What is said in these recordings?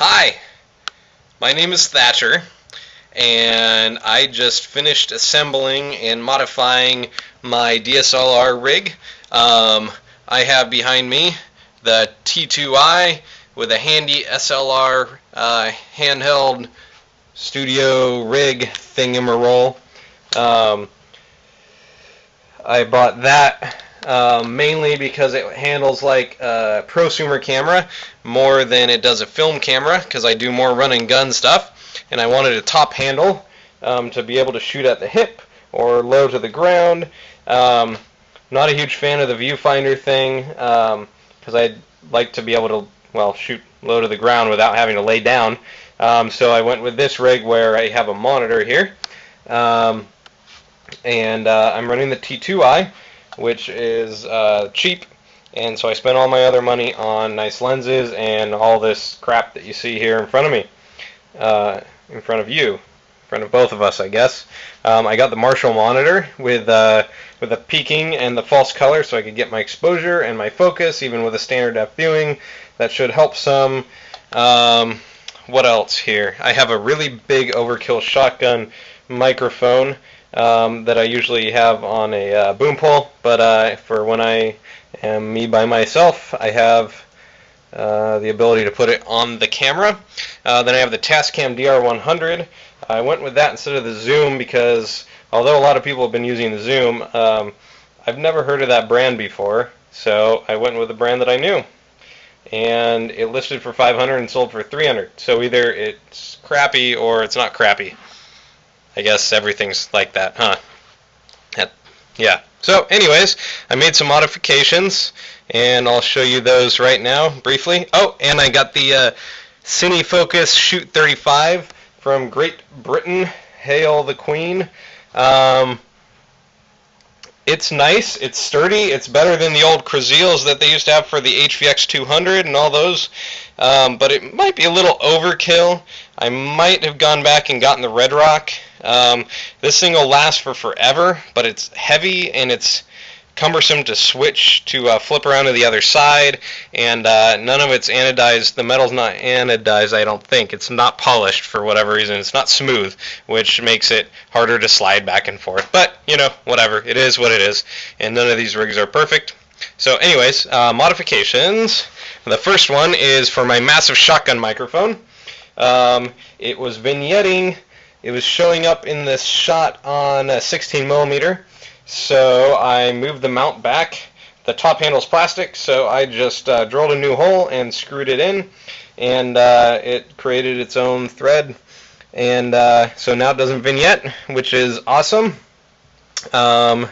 Hi, my name is Thatcher, and I just finished assembling and modifying my DSLR rig. I have behind me the T2i with a handy SLR handheld studio rig thingamarole. I bought that mainly because it handles like a prosumer camera more than it does a film camera, because I do more run and gun stuff, and I wanted a top handle to be able to shoot at the hip or low to the ground. Not a huge fan of the viewfinder thing because I'd like to be able to, well, shoot low to the ground without having to lay down. So I went with this rig where I have a monitor here. And I'm running the T2i, which is cheap, and so I spent all my other money on nice lenses and all this crap that you see here in front of me, in front of you, in front of both of us, I guess. I got the Marshall monitor with the peaking and the false color, so I could get my exposure and my focus, even with a standard depth viewing. That should help some. What else here? I have a really big overkill shotgun microphone that I usually have on a boom pole, but for when I am me by myself, I have the ability to put it on the camera. Then I have the Tascam DR100. I went with that instead of the Zoom because although a lot of people have been using the Zoom, I've never heard of that brand before, so I went with the brand that I knew. And it listed for $500 and sold for $300. So either it's crappy or it's not crappy. I guess everything's like that, huh? Yeah. So anyways, I made some modifications, and I'll show you those right now, briefly. Oh, and I got the CineFocus Shoot 35 from Great Britain. Hail the Queen. It's nice, it's sturdy, it's better than the old Craziels that they used to have for the HVX 200 and all those, but it might be a little overkill. I might have gone back and gotten the Red Rock. This thing will last for forever, but it's heavy and it's cumbersome to switch to flip around to the other side, and none of it's anodized. The metal's not anodized, I don't think. It's not polished for whatever reason. It's not smooth, which makes it harder to slide back and forth. But, you know, whatever. It is what it is, and none of these rigs are perfect. So anyways, modifications. The first one is for my massive shotgun microphone. It was vignetting. It was showing up in this shot on a 16mm. So I moved the mount back. The top handle's plastic, so I just drilled a new hole and screwed it in, and it created its own thread, and so now it doesn't vignette, which is awesome. The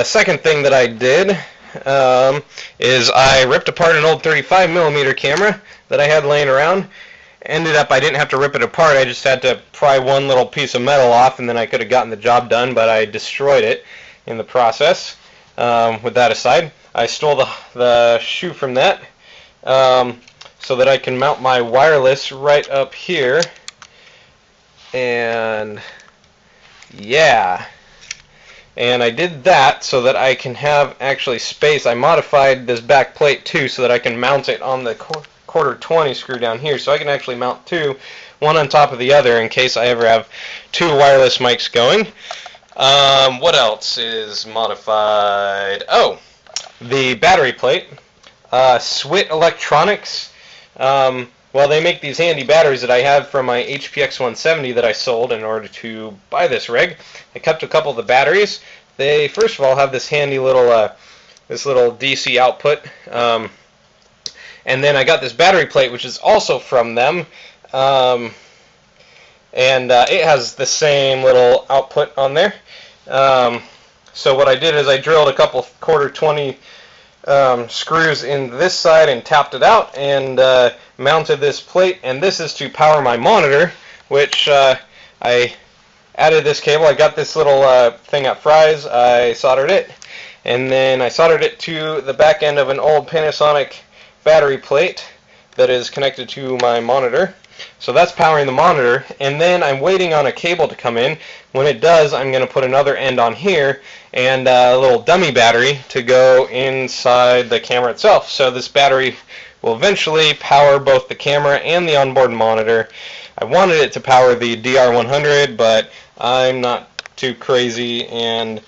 second thing that I did is I ripped apart an old 35mm camera that I had laying around. Ended up I didn't have to rip it apart, I just had to pry one little piece of metal off, and then I could have gotten the job done, but I destroyed it in the process. With that aside, I stole the shoe from that so that I can mount my wireless right up here, and yeah, and I did that so that I can have actually space. I modified this back plate too so that I can mount it on the quarter 20 screw down here, so I can actually mount two, one on top of the other, in case I ever have two wireless mics going. What else is modified? Oh, the battery plate. Swit Electronics. Well, they make these handy batteries that I have from my HPX 170 that I sold in order to buy this rig. I kept a couple of the batteries. They first of all have this handy little DC output. And then I got this battery plate, which is also from them, and it has the same little output on there. So what I did is I drilled a couple quarter 20 screws in this side and tapped it out, and mounted this plate, and this is to power my monitor, which I added this cable. I got this little thing at Fry's, I soldered it, and then I soldered it to the back end of an old Panasonic battery plate that is connected to my monitor. So that's powering the monitor, and then I'm waiting on a cable to come in. When it does, I'm going to put another end on here and a little dummy battery to go inside the camera itself. So this battery will eventually power both the camera and the onboard monitor. I wanted it to power the DR100, but I'm not too crazy, and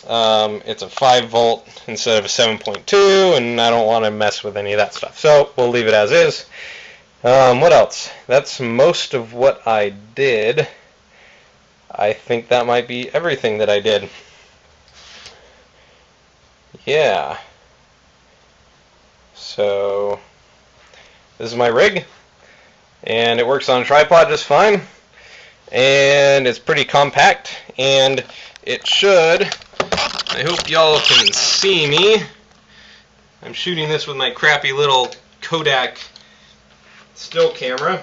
it's a 5 volt instead of a 7.2, and I don't want to mess with any of that stuff. So we'll leave it as is. What else? That's most of what I did. I think that might be everything that I did. Yeah. So this is my rig, and it works on a tripod just fine, and it's pretty compact, and it should, I hope y'all can see me. I'm shooting this with my crappy little Kodak still camera.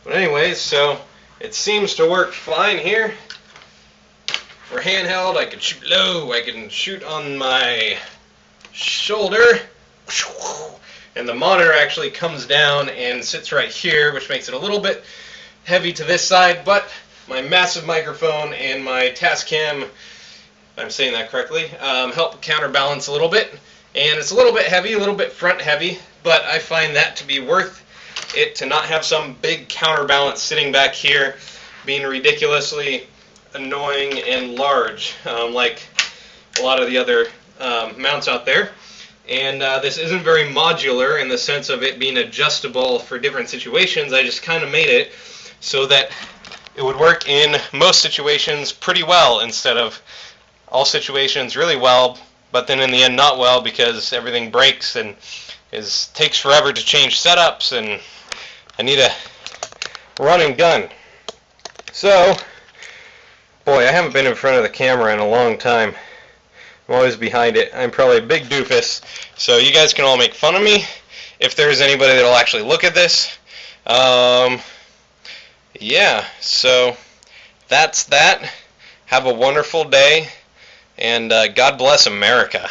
But anyways, so it seems to work fine here. For handheld, I can shoot low, I can shoot on my shoulder, and the monitor actually comes down and sits right here, which makes it a little bit heavy to this side, but my massive microphone and my Tascam, if I'm saying that correctly, help counterbalance a little bit. And it's a little bit heavy, a little bit front heavy, but I find that to be worth it to not have some big counterbalance sitting back here being ridiculously annoying and large, like a lot of the other mounts out there. And this isn't very modular in the sense of it being adjustable for different situations. I just kind of made it so that it would work in most situations pretty well, instead of all situations really well, but then in the end not well, because everything breaks and takes forever to change setups, and I need a run and gun. So, boy, I haven't been in front of the camera in a long time. I'm always behind it. I'm probably a big doofus, so you guys can all make fun of me if there's anybody that'll actually look at this. Yeah, so that's that. Have a wonderful day, and God bless America.